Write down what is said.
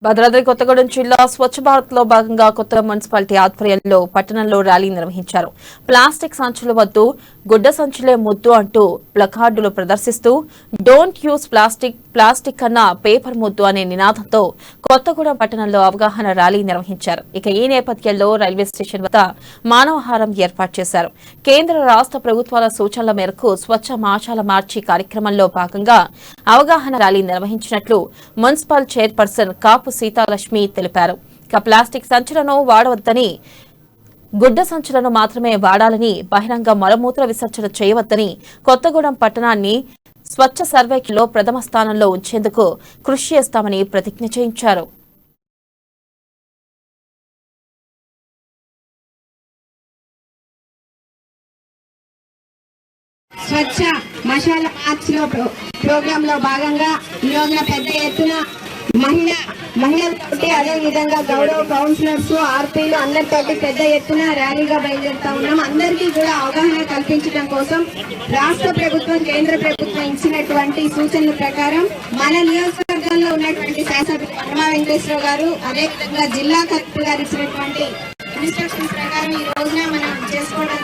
భద్రాద్రి కొత్తగూడెం జిల్లా స్వచ్ఛ భారత్ లో భాగంగా కొత్త మున్సిపాలిటీ ఆధ్వర్యంలో పట్టణంలో ర్యాలీ నిర్వహించారు. ప్లాస్టిక్ సంచుల వద్దు, గుడ్డ సంచులే ముద్దు అంటూ ప్లకార్డులు ప్రదర్శిస్తూ డోంట్ యూజ్ ప్లాస్టిక్, ప్లాస్టిక్ కన్నా పేపర్ ముద్దు అనే నినాదంతో కొత్తగూడెం పట్టణంలో అవగాహన ర్యాలీ నిర్వహించారు. ఇక ఈ నేపథ్యంలో రైల్వే స్టేషన్ వద్ద మానవహారం ఏర్పాటు చేశారు. కేంద్ర రాష్ట్ర ప్రభుత్వాల సూచనల మేరకు స్వచ్ఛ మాషాల మార్చి కార్యక్రమంలో భాగంగా అవగాహన ర్యాలీ నిర్వహించినట్లు మున్సిపల్ చైర్పర్సన్ కాపు సీతాలక్ష్మి తెలిపారు. ఇక ప్లాస్టిక్ సంచులను వాడవద్దని, గుడ్డ సంచులను మాత్రమే వాడాలని, బహిరంగ మలమూత్ర విసర్జన చేయవద్దని, కొత్తగూడెం పట్టణాన్ని స్వచ్ఛ సర్వేక్షణలో ప్రథమ స్థానంలో ఉంచేందుకు కృషి చేస్తామని ప్రతిజ్ఞ చేయించారు. స్వచ్ఛ మషాల మార్చ్ లో ప్రోగ్రామ్ లో భాగంగా ఈ రోజున పెద్ద ఎత్తున మహిళలతోటి అదే విధంగా గౌరవ కౌన్సిలర్స్, ఆర్పీలు అందరితోటి పెద్ద ఎత్తున ర్యాలీగా బయలుదేరుతా ఉన్నాం. అందరికీ కూడా అవగాహన కల్పించడం కోసం రాష్ట్ర ప్రభుత్వం, కేంద్ర ప్రభుత్వం ఇచ్చినటువంటి సూచనల ప్రకారం మన నియోజకవర్గంలో ఉన్నటువంటి శాసనసభ్యులు పరమా వెంకటేశ్వరరావు గారు, అదే విధంగా జిల్లా కలెక్టర్ గారు ఇచ్చినటువంటి ఇన్స్ట్రక్షన్స్ ప్రకారం ఈ రోజున మనం చేసుకోవడం